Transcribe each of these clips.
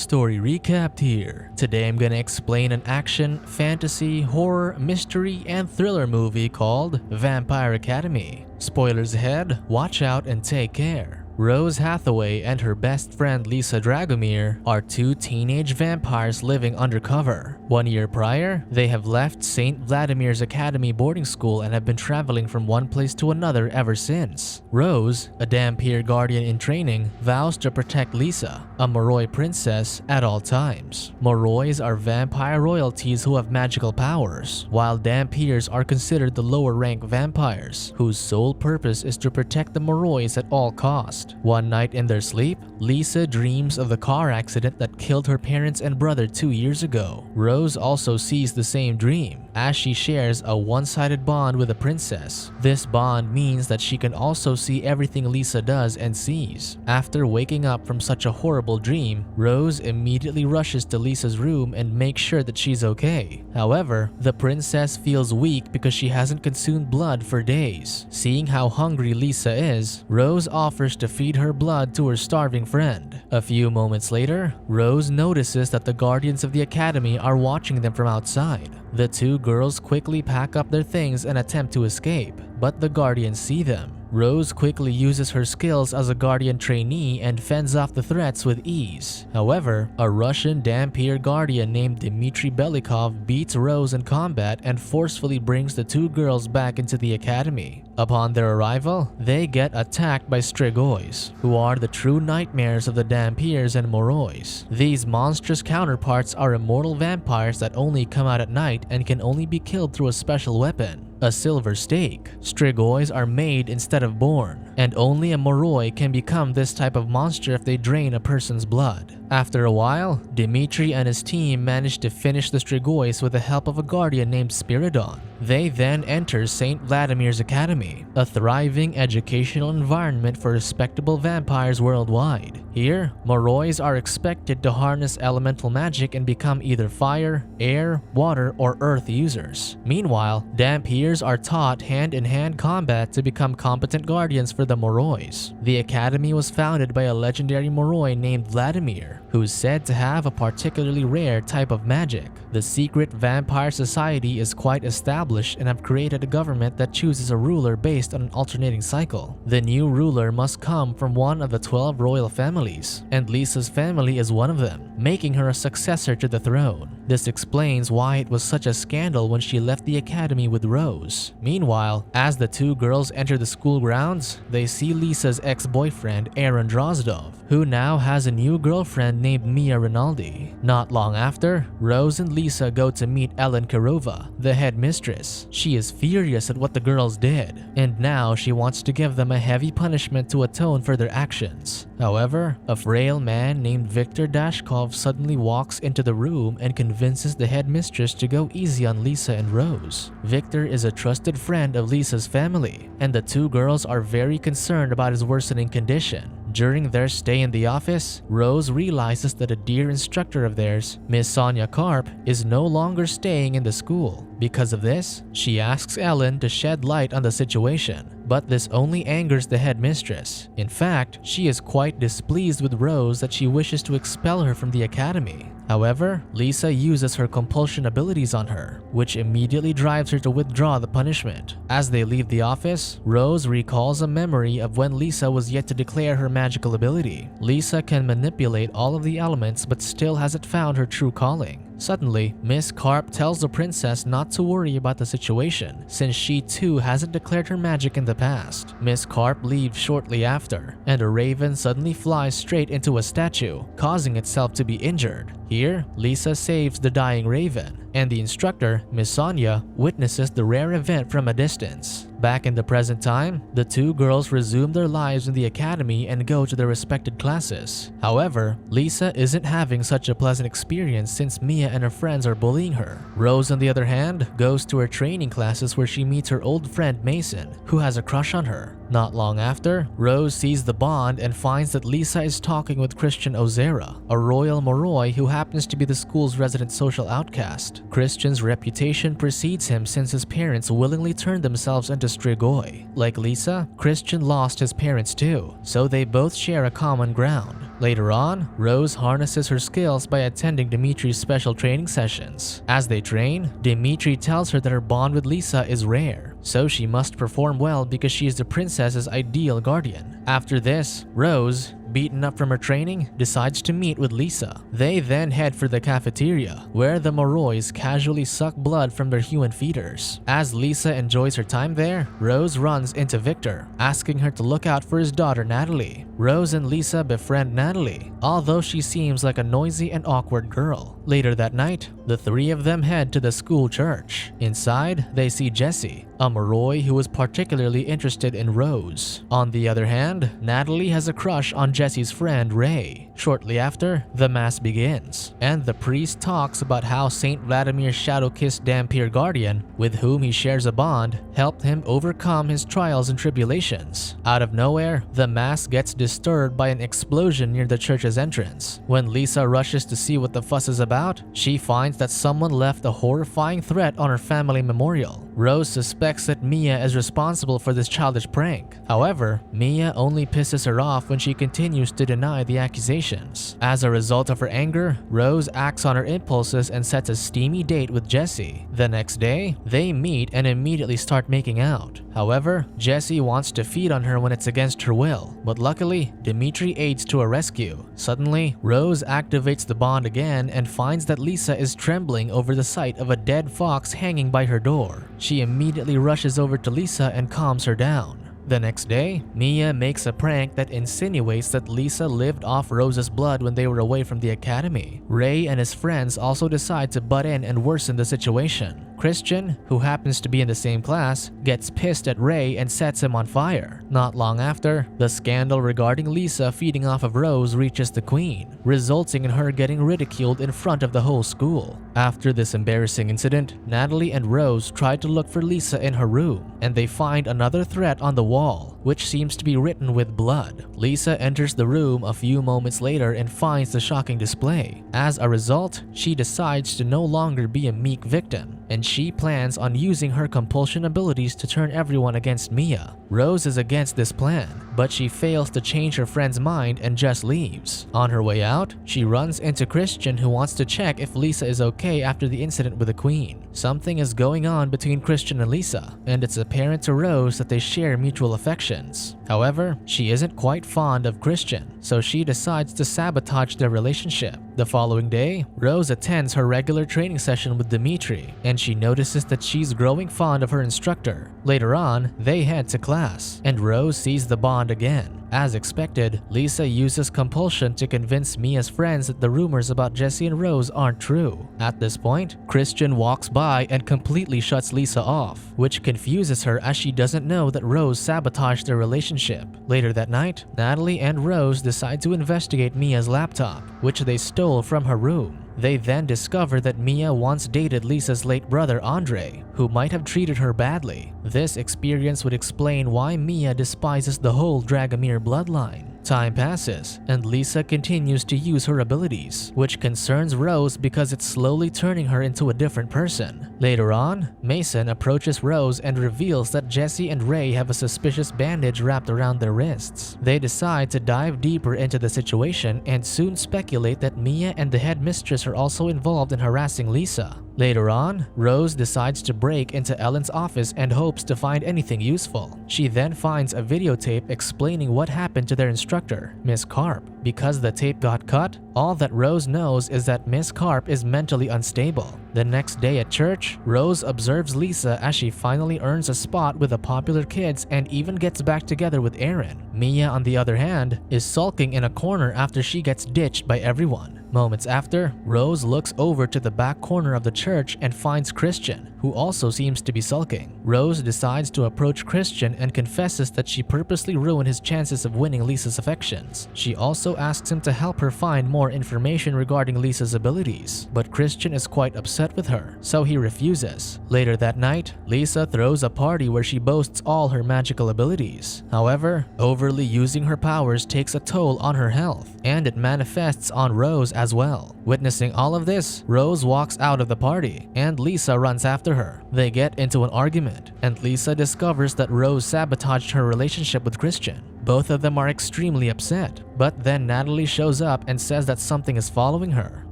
Story recapped here. Today I'm gonna explain an action, fantasy, horror, mystery, and thriller movie called Vampire Academy. Spoilers ahead, watch out and take care. Rose Hathaway and her best friend Lissa Dragomir are two teenage vampires living undercover. 1 year prior, they have left St. Vladimir's Academy boarding school and have been traveling from one place to another ever since. Rose, a Dhampir guardian in training, vows to protect Lissa, a Moroi princess, at all times. Morois are vampire royalties who have magical powers, while Dhampirs are considered the lower rank vampires, whose sole purpose is to protect the Morois at all costs. One night in their sleep, Lissa dreams of the car accident that killed her parents and brother 2 years ago. Rose also sees the same dream, as she shares a one-sided bond with a princess. This bond means that she can also see everything Lissa does and sees. After waking up from such a horrible dream, Rose immediately rushes to Lissa's room and makes sure that she's okay. However, the princess feels weak because she hasn't consumed blood for days. Seeing how hungry Lissa is, Rose offers to feed her blood to her starving friend. A few moments later, Rose notices that the guardians of the academy are watching them from outside. The two girls quickly pack up their things and attempt to escape, but the guardians see them. Rose quickly uses her skills as a guardian trainee and fends off the threats with ease. However, a Russian Dhampir guardian named Dmitry Belikov beats Rose in combat and forcefully brings the two girls back into the academy. Upon their arrival, they get attacked by Strigois, who are the true nightmares of the Dhampirs and Morois. These monstrous counterparts are immortal vampires that only come out at night and can only be killed through a special weapon, a silver stake. Strigois are made instead of born, and only a Moroi can become this type of monster if they drain a person's blood. After a while, Dmitry and his team manage to finish the Strigois with the help of a guardian named Spiridon. They then enter St. Vladimir's Academy, a thriving educational environment for respectable vampires worldwide. Here, Morois are expected to harness elemental magic and become either fire, air, water, or earth users. Meanwhile, Dhampirs are taught hand-in-hand combat to become competent guardians for the Morois. The academy was founded by a legendary Moroi named Vladimir, who is said to have a particularly rare type of magic. The secret vampire society is quite established and have created a government that chooses a ruler based on an alternating cycle. The new ruler must come from one of the 12 royal families, and Lissa's family is one of them, making her a successor to the throne. This explains why it was such a scandal when she left the academy with Rose. Meanwhile, as the two girls enter the school grounds, they see Lissa's ex-boyfriend Aaron Drozdov, who now has a new girlfriend named Mia Rinaldi. Not long after, Rose and Lissa go to meet Ellen Karova, the headmistress. She is furious at what the girls did, and now she wants to give them a heavy punishment to atone for their actions. However, a frail man named Viktor Dashkov suddenly walks into the room and convinces the headmistress to go easy on Lissa and Rose. Viktor is a trusted friend of Lissa's family, and the two girls are very concerned about his worsening condition. During their stay in the office, Rose realizes that a dear instructor of theirs, Miss Sonia Karp, is no longer staying in the school. Because of this, she asks Ellen to shed light on the situation, but this only angers the headmistress. In fact, she is quite displeased with Rose that she wishes to expel her from the academy. However, Lissa uses her compulsion abilities on her, which immediately drives her to withdraw the punishment. As they leave the office, Rose recalls a memory of when Lissa was yet to declare her magical ability. Lissa can manipulate all of the elements but still hasn't found her true calling. Suddenly, Miss Karp tells the princess not to worry about the situation, since she too hasn't declared her magic in the past. Miss Karp leaves shortly after, and a raven suddenly flies straight into a statue, causing itself to be injured. Here, Lissa saves the dying raven, and the instructor, Miss Sonia, witnesses the rare event from a distance. Back in the present time, the two girls resume their lives in the academy and go to their respected classes. However, Lissa isn't having such a pleasant experience since Mia and her friends are bullying her. Rose, on the other hand, goes to her training classes where she meets her old friend Mason, who has a crush on her. Not long after, Rose sees the bond and finds that Lissa is talking with Christian Ozera, a royal Moroi who happens to be the school's resident social outcast. Christian's reputation precedes him since his parents willingly turned themselves into Strigois. Like Lissa, Christian lost his parents too, so they both share a common ground. Later on, Rose harnesses her skills by attending Dimitri's special training sessions. As they train, Dimitri tells her that her bond with Lissa is rare, so she must perform well because she is the princess's ideal guardian. After this, Rose, beaten up from her training, decides to meet with Lissa. They then head for the cafeteria, where the Morois casually suck blood from their human feeders. As Lissa enjoys her time there, Rose runs into Victor, asking her to look out for his daughter Natalie. Rose and Lissa befriend Natalie, although she seems like a noisy and awkward girl. Later that night, the three of them head to the school church. Inside, they see Jessie, a Moroi who is particularly interested in Rose. On the other hand, Natalie has a crush on Jessie's friend Ray. Shortly after, the mass begins, and the priest talks about how Saint Vladimir's shadow-kissed Dhampir guardian, with whom he shares a bond, helped him overcome his trials and tribulations. Out of nowhere, the mass gets disturbed by an explosion near the church's entrance. When Lissa rushes to see what the fuss is about, she finds that someone left a horrifying threat on her family memorial. Rose suspects that Mia is responsible for this childish prank. However, Mia only pisses her off when she continues to deny the accusations. As a result of her anger, Rose acts on her impulses and sets a steamy date with Jessie. The next day, they meet and immediately start making out. However, Jessie wants to feed on her when it's against her will, but luckily, Dimitri aids to a rescue. Suddenly, Rose activates the bond again and finds that Lissa is trembling over the sight of a dead fox hanging by her door. She immediately rushes over to Lissa and calms her down. The next day, Mia makes a prank that insinuates that Lissa lived off Rose's blood when they were away from the academy. Ray and his friends also decide to butt in and worsen the situation. Christian, who happens to be in the same class, gets pissed at Ray and sets him on fire. Not long after, the scandal regarding Lissa feeding off of Rose reaches the queen, resulting in her getting ridiculed in front of the whole school. After this embarrassing incident, Natalie and Rose try to look for Lissa in her room, and they find another threat on the wall, which seems to be written with blood. Lissa enters the room a few moments later and finds the shocking display. As a result, she decides to no longer be a meek victim, and she plans on using her compulsion abilities to turn everyone against Mia. Rose is against this plan, but she fails to change her friend's mind and just leaves. On her way out, she runs into Christian, who wants to check if Lissa is okay after the incident with the queen. Something is going on between Christian and Lissa, and it's apparent to Rose that they share mutual affections. However, she isn't quite fond of Christian, so she decides to sabotage their relationship. The following day, Rose attends her regular training session with Dimitri, and she notices that she's growing fond of her instructor. Later on, they head to class, and Rose sees the bond again. As expected, Lissa uses compulsion to convince Mia's friends that the rumors about Jessie and Rose aren't true. At this point, Christian walks by and completely shuts Lissa off, which confuses her as she doesn't know that Rose sabotaged their relationship. Later that night, Natalie and Rose decide to investigate Mia's laptop, which they stole from her room. They then discover that Mia once dated Lissa's late brother Andre, who might have treated her badly. This experience would explain why Mia despises the whole Dragomir bloodline. Time passes, and Lissa continues to use her abilities, which concerns Rose because it's slowly turning her into a different person. Later on, Mason approaches Rose and reveals that Jessie and Ray have a suspicious bandage wrapped around their wrists. They decide to dive deeper into the situation and soon speculate that Mia and the headmistress are also involved in harassing Lissa. Later on, Rose decides to break into Ellen's office and hopes to find anything useful. She then finds a videotape explaining what happened to their instructor, Miss Karp. Because the tape got cut, all that Rose knows is that Miss Karp is mentally unstable. The next day at church, Rose observes Lissa as she finally earns a spot with the popular kids and even gets back together with Aaron. Mia, on the other hand, is sulking in a corner after she gets ditched by everyone. Moments after, Rose looks over to the back corner of the church and finds Christian, who also seems to be sulking. Rose decides to approach Christian and confesses that she purposely ruined his chances of winning Lissa's affections. She also asks him to help her find more information regarding Lissa's abilities, but Christian is quite upset with her, so he refuses. Later that night, Lissa throws a party where she boasts all her magical abilities. However, overly using her powers takes a toll on her health, and it manifests on Rose as well. Witnessing all of this, Rose walks out of the party, and Lissa runs after her. They get into an argument, and Lissa discovers that Rose sabotaged her relationship with Christian. Both of them are extremely upset, but then Natalie shows up and says that something is following her.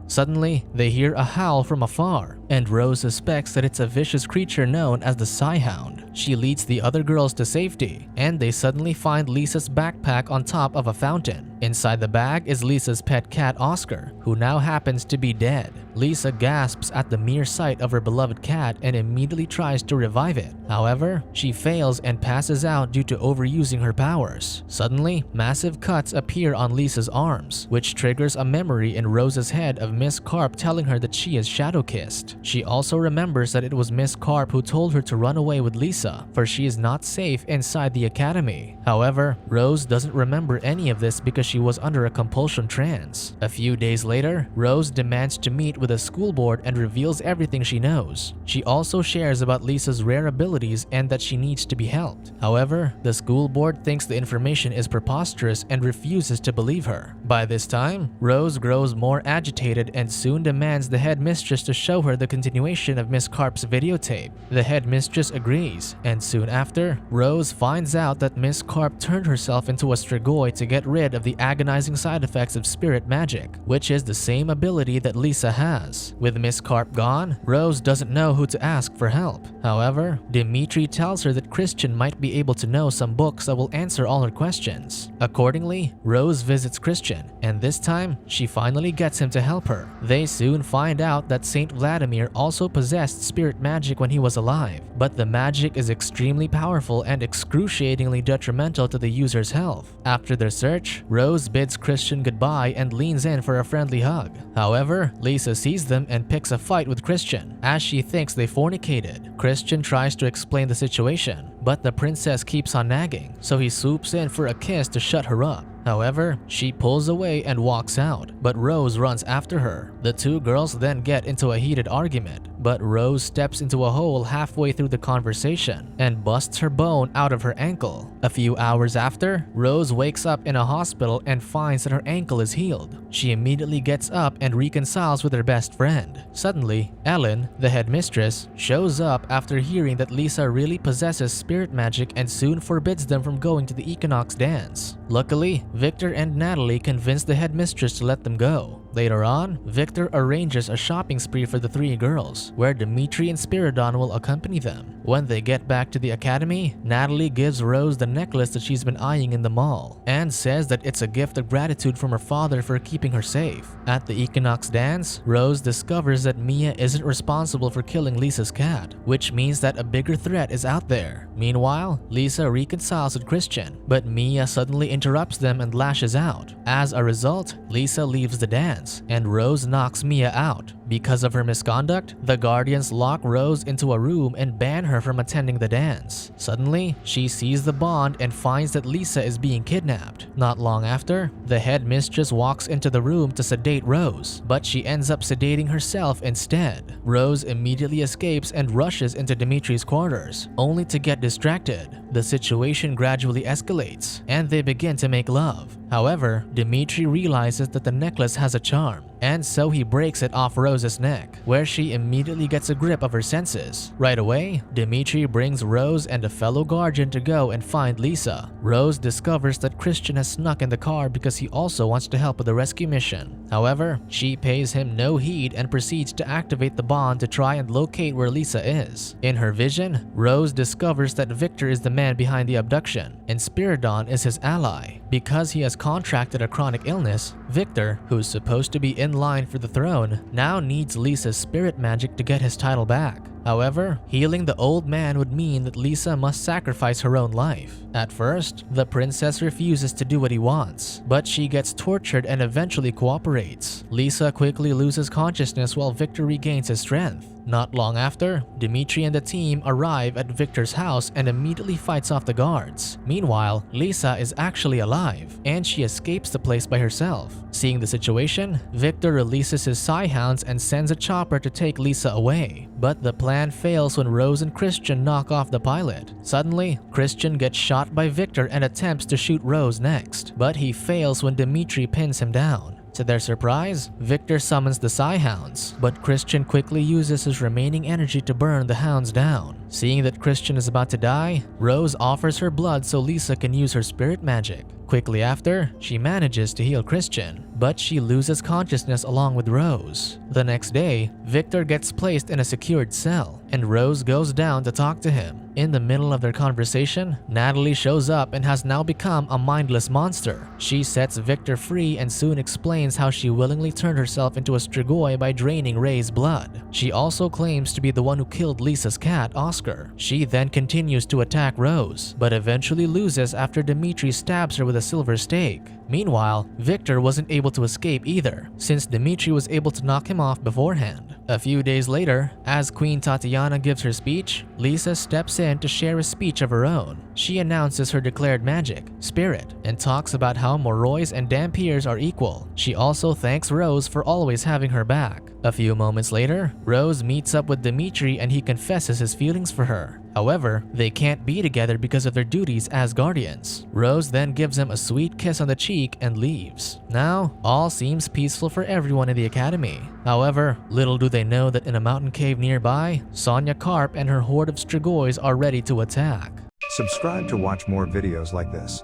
Suddenly, they hear a howl from afar, and Rose suspects that it's a vicious creature known as the Psyhound. She leads the other girls to safety, and they suddenly find Lissa's backpack on top of a fountain. Inside the bag is Lissa's pet cat Oscar, who now happens to be dead. Lissa gasps at the mere sight of her beloved cat and immediately tries to revive it. However, she fails and passes out due to overusing her powers. Suddenly, massive cuts appear on Lissa's arms, which triggers a memory in Rose's head of Miss Carp telling her that she is shadow-kissed. She also remembers that it was Miss Carp who told her to run away with Lissa, for she is not safe inside the academy. However, Rose doesn't remember any of this because she was under a compulsion trance. A few days later, Rose demands to meet with a school board and reveals everything she knows. She also shares about Lissa's rare abilities and that she needs to be helped. However, the school board thinks the information is preposterous and refuses to believe her. By this time, Rose grows more agitated and soon demands the headmistress to show her the continuation of Miss Carp's videotape. The headmistress agrees, and soon after, Rose finds out that Miss Carp turned herself into a Strigois to get rid of the agonizing side effects of spirit magic, which is the same ability that Lissa has. With Miss Carp gone, Rose doesn't know who to ask for help. However, Dimitri tells her that Christian might be able to know some books that will answer all her questions. Accordingly, Rose visits Christian, and this time, she finally gets him to help her. They soon find out that Saint Vladimir also possessed spirit magic when he was alive, but the magic is extremely powerful and excruciatingly detrimental to the user's health. After their search, Rose bids Christian goodbye and leans in for a friendly hug. However, Lissa sees them and picks a fight with Christian, as she thinks they fornicated. Christian tries to explain the situation, but the princess keeps on nagging, so he swoops in for a kiss to shut her up. However, she pulls away and walks out, but Rose runs after her. The two girls then get into a heated argument, but Rose steps into a hole halfway through the conversation and busts her bone out of her ankle. A few hours after, Rose wakes up in a hospital and finds that her ankle is healed. She immediately gets up and reconciles with her best friend. Suddenly, Ellen, the headmistress, shows up after hearing that Lissa really possesses spirit magic and soon forbids them from going to the Equinox dance. Luckily, Victor and Natalie convince the headmistress to let them go. Later on, Victor arranges a shopping spree for the three girls, where Dimitri and Spiridon will accompany them. When they get back to the academy, Natalie gives Rose the necklace that she's been eyeing in the mall, and says that it's a gift of gratitude from her father for keeping her safe. At the Equinox dance, Rose discovers that Mia isn't responsible for killing Lissa's cat, which means that a bigger threat is out there. Meanwhile, Lissa reconciles with Christian, but Mia suddenly interrupts them and lashes out. As a result, Lissa leaves the dance, and Rose knocks Mia out. Because of her misconduct, the Guardians lock Rose into a room and ban her from attending the dance. Suddenly, she sees the bond and finds that Lissa is being kidnapped. Not long after, the headmistress walks into the room to sedate Rose, but she ends up sedating herself instead. Rose immediately escapes and rushes into Dimitri's quarters, only to get distracted. The situation gradually escalates, and they begin to make love. However, Dimitri realizes that the necklace has a charm, and so he breaks it off Rose's neck, where she immediately gets a grip of her senses. Right away, Dimitri brings Rose and a fellow guardian to go and find Lissa. Rose discovers that Christian has snuck in the car because he also wants to help with the rescue mission. However, she pays him no heed and proceeds to activate the bond to try and locate where Lissa is. In her vision, Rose discovers that Victor is the man behind the abduction, and Spiridon is his ally. Because he has contracted a chronic illness, Victor, who's supposed to be in line for the throne, now needs Lissa's spirit magic to get his title back. However, healing the old man would mean that Lissa must sacrifice her own life. At first, the princess refuses to do what he wants, but she gets tortured and eventually cooperates. Lissa quickly loses consciousness while Victor regains his strength. Not long after, Dimitri and the team arrive at Victor's house and immediately fights off the guards. Meanwhile, Lissa is actually alive, and she escapes the place by herself. Seeing the situation, Victor releases his Psyhounds and sends a chopper to take Lissa away. But the plan fails when Rose and Christian knock off the pilot. Suddenly, Christian gets shot by Victor and attempts to shoot Rose next, but he fails when Dimitri pins him down. To their surprise, Victor summons the Psyhounds, but Christian quickly uses his remaining energy to burn the hounds down. Seeing that Christian is about to die, Rose offers her blood so Lissa can use her spirit magic. Quickly after, she manages to heal Christian, but she loses consciousness along with Rose. The next day, Victor gets placed in a secured cell, and Rose goes down to talk to him. In the middle of their conversation, Natalie shows up and has now become a mindless monster. She sets Victor free and soon explains how she willingly turned herself into a Strigois by draining Ray's blood. She also claims to be the one who killed Lissa's cat, Oscar. She then continues to attack Rose, but eventually loses after Dimitri stabs her with a silver stake. Meanwhile, Victor wasn't able to escape either, since Dimitri was able to knock him off beforehand. A few days later, as Queen Tatiana gives her speech, Lissa steps in to share a speech of her own. She announces her declared magic, Spirit, and talks about how Morois and Dhampirs are equal. She also thanks Rose for always having her back. A few moments later, Rose meets up with Dimitri and he confesses his feelings for her. However, they can't be together because of their duties as guardians. Rose then gives him a sweet kiss on the cheek and leaves. Now, all seems peaceful for everyone in the academy. However, little do they know that in a mountain cave nearby, Sonia Karp and her horde of Strigois are ready to attack. Subscribe to watch more videos like this.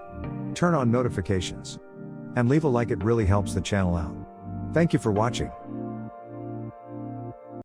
Turn on notifications. And leave a like, it really helps the channel out. Thank you for watching.